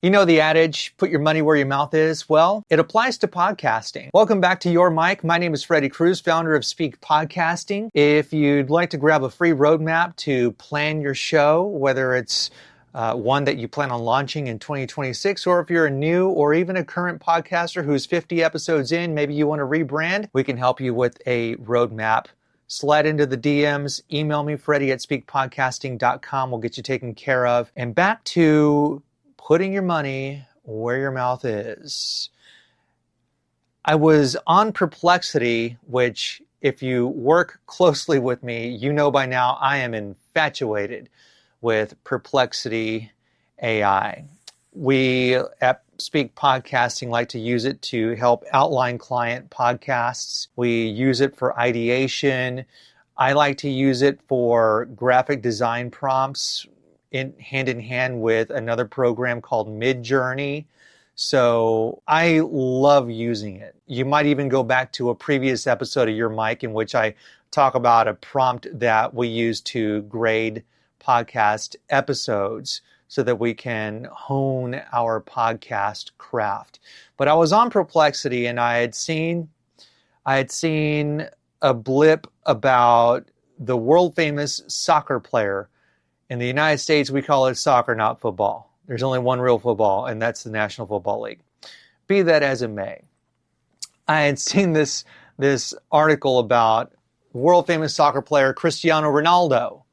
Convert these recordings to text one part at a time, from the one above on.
You know the adage, put your money where your mouth is? Well, it applies to podcasting. Welcome back to Your Mic. My name is Freddie Cruz, founder of Speke Podcasting. If you'd like to grab a free roadmap to plan your show, whether it's one that you plan on launching in 2026, or if you're a new or even a current podcaster who's 50 episodes in, maybe you want to rebrand, we can help you with a roadmap. Slide into the DMs, email me, Freddie@SpeakPodcasting.com. We'll get you taken care of. And back to putting your money where your mouth is. I was on Perplexity, which if you work closely with me, you know by now I am infatuated with Perplexity AI. We at Speke Podcasting like to use it to help outline client podcasts. We use it for ideation. I like to use it for graphic design prompts hand in hand with another program called Midjourney. So I love using it. You might even go back to a previous episode of Your Mic in which I talk about a prompt that we use to grade podcast episodes so that we can hone our podcast craft. But I was on Perplexity and I had seen a blip about the world famous soccer player. In the United States, we call it soccer, not football. There's only one real football, and that's the National Football League. Be that as it may, I had seen this article about world-famous soccer player Cristiano Ronaldo.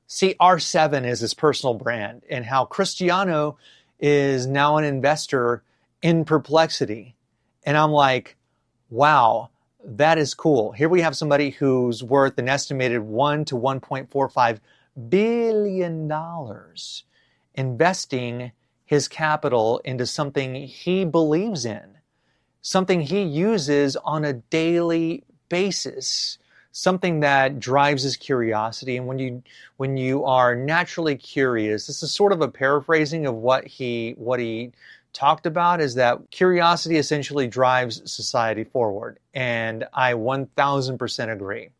CR7 is his personal brand, and how Cristiano is now an investor in Perplexity. And I'm like, wow, that is cool. Here we have somebody who's worth an estimated $1 to $1.45 billion investing his capital into something he believes in, something he uses on a daily basis, something that drives his curiosity. And when you are naturally curious, this is sort of a paraphrasing of what he talked about, is that curiosity essentially drives society forward. And I 1000% agree.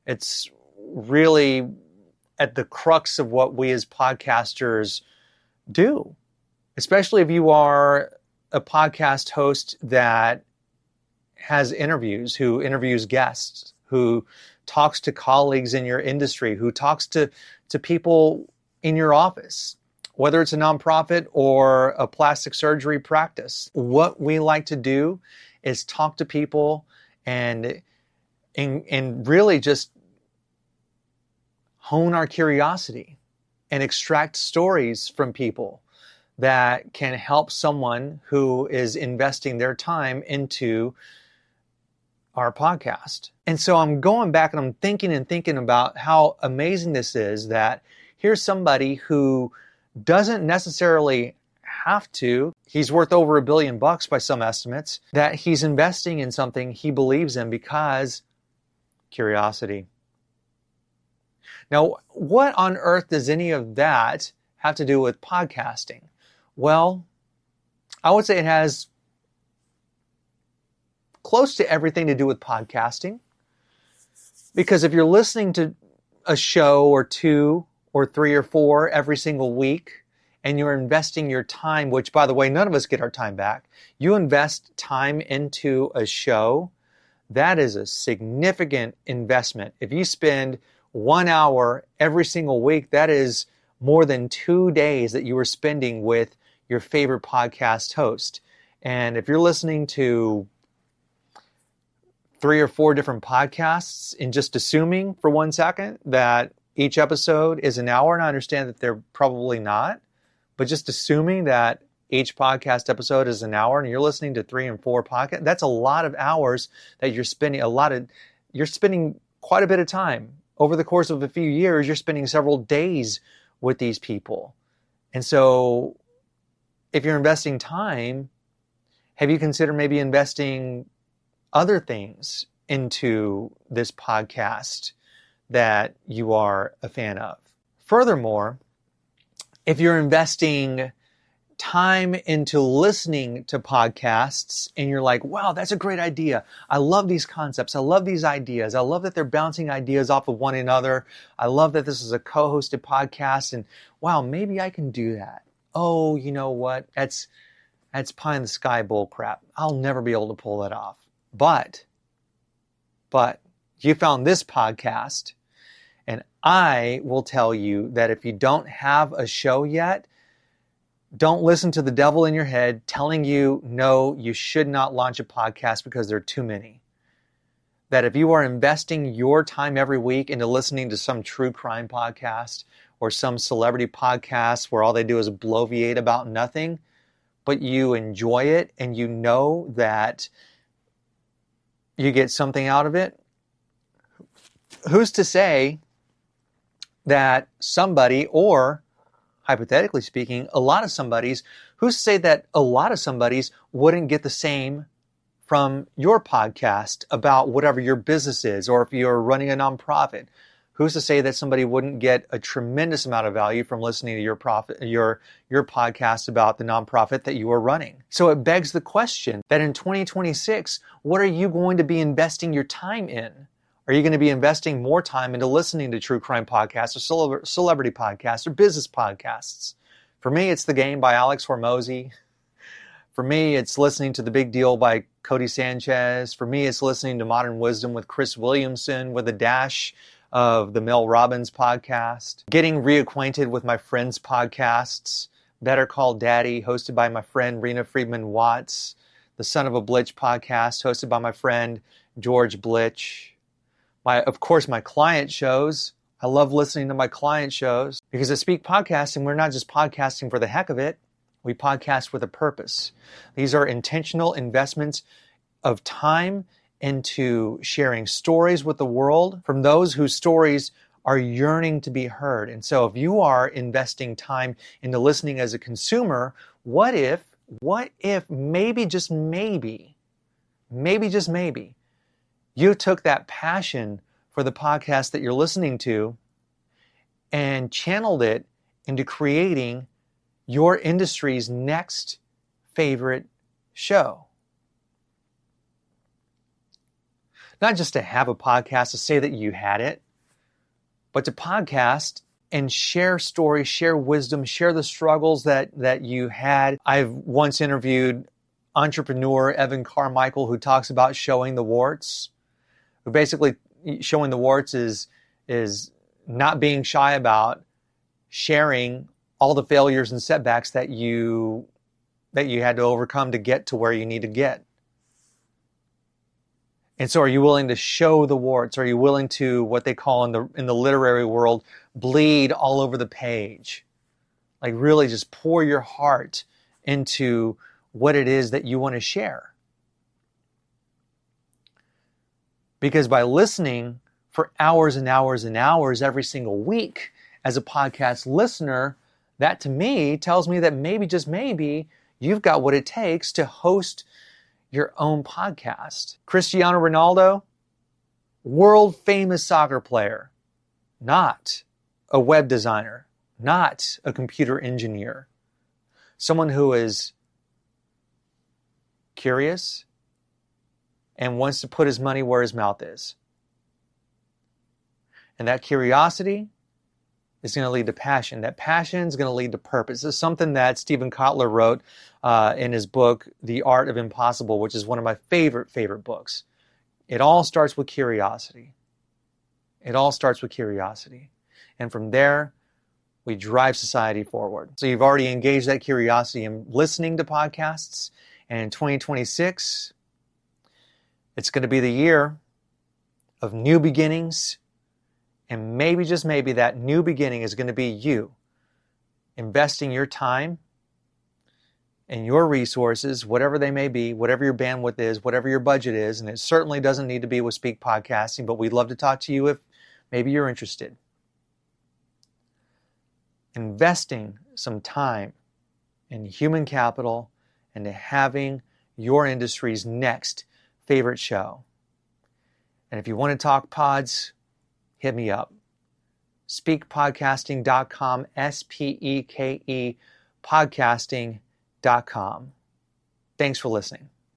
It's really at the crux of what we as podcasters do, especially if you are a podcast host that has interviews, who interviews guests, who talks to colleagues in your industry, who talks to people in your office, whether it's a nonprofit or a plastic surgery practice. What we like to do is talk to people and really just hone our curiosity and extract stories from people that can help someone who is investing their time into our podcast. And so I'm going back and I'm thinking about how amazing this is, that here's somebody who doesn't necessarily have to. He's worth over $1 billion by some estimates, that he's investing in something he believes in because curiosity. Now, what on earth does any of that have to do with podcasting? Well, I would say it has close to everything to do with podcasting. Because if you're listening to a show or two or three or four every single week, and you're investing your time, which, by the way, none of us get our time back. You invest time into a show, that is a significant investment. If you spend 1 hour every single week, that is more than 2 days that you are spending with your favorite podcast host. And if you're listening to 3 or 4 different podcasts and just assuming for 1 second that each episode is an hour, and I understand that they're probably not, but just assuming that each podcast episode is an hour and you're listening to 3 and 4 podcasts, that's a lot of hours that you're spending. You're spending quite a bit of time. Over the course of a few years, you're spending several days with these people. And so if you're investing time, have you considered maybe investing other things into this podcast that you are a fan of? Furthermore, if you're investing time into listening to podcasts and you're like, wow, that's a great idea. I love these concepts. I love these ideas. I love that they're bouncing ideas off of one another. I love that this is a co-hosted podcast, and wow, maybe I can do that. oh, you know what? That's pie in the sky bull crap. I'll never be able to pull that off. But you found this podcast, and I will tell you that if you don't have a show yet, don't listen to the devil in your head telling you, no, you should not launch a podcast because there are too many. That if you are investing your time every week into listening to some true crime podcast or some celebrity podcast where all they do is bloviate about nothing, but you enjoy it and you know that you get something out of it, who's to say that somebody, or hypothetically speaking, a lot of somebodies, who's to say that a lot of somebodies wouldn't get the same from your podcast about whatever your business is, or if you're running a nonprofit? Who's to say that somebody wouldn't get a tremendous amount of value from listening to your podcast about the nonprofit that you are running? So it begs the question that in 2026, what are you going to be investing your time in? Are you going to be investing more time into listening to true crime podcasts or celebrity podcasts or business podcasts? For me, it's The Game by Alex Hormozy. For me, it's listening to The Big Deal by Cody Sanchez. For me, it's listening to Modern Wisdom with Chris Williamson with a dash of the Mel Robbins podcast. Getting reacquainted with my friends' podcasts. Better Call Daddy, hosted by my friend Rena Friedman Watts. The Son of a Blitch podcast, hosted by my friend George Blitch. Of course, my client shows. I love listening to my client shows because at Speke Podcasting, we're not just podcasting for the heck of it. We podcast with a purpose. These are intentional investments of time into sharing stories with the world from those whose stories are yearning to be heard. And so if you are investing time into listening as a consumer, what if maybe just maybe, you took that passion for the podcast that you're listening to and channeled it into creating your industry's next favorite show? Not just to have a podcast to say that you had it, but to podcast and share stories, share wisdom, share the struggles that you had. I've once interviewed entrepreneur Evan Carmichael, who talks about showing the warts. Who basically, showing the warts is not being shy about sharing all the failures and setbacks that you had to overcome to get to where you need to get. And so are you willing to show the warts? Are you willing to, what they call in the literary world, bleed all over the page? Like really just pour your heart into what it is that you want to share. Because by listening for hours and hours and hours every single week as a podcast listener, that to me tells me that maybe, just maybe, you've got what it takes to host your own podcast. Cristiano Ronaldo, world famous soccer player, not a web designer, not a computer engineer, someone who is curious and wants to put his money where his mouth is. And that curiosity is going to lead to passion. That passion is going to lead to purpose. This is something that Stephen Kotler wrote in his book, The Art of Impossible, which is one of my favorite books. It all starts with curiosity. It all starts with curiosity. And from there, we drive society forward. So you've already engaged that curiosity in listening to podcasts. And in 2026, it's going to be the year of new beginnings. And maybe, just maybe, that new beginning is going to be you investing your time and your resources, whatever they may be, whatever your bandwidth is, whatever your budget is. And it certainly doesn't need to be with Speke Podcasting, but we'd love to talk to you if maybe you're interested. Investing some time and human capital into having your industry's next favorite show. And if you want to talk pods, hit me up. SpekePodcasting.com, SPEKE podcasting.com. Thanks for listening.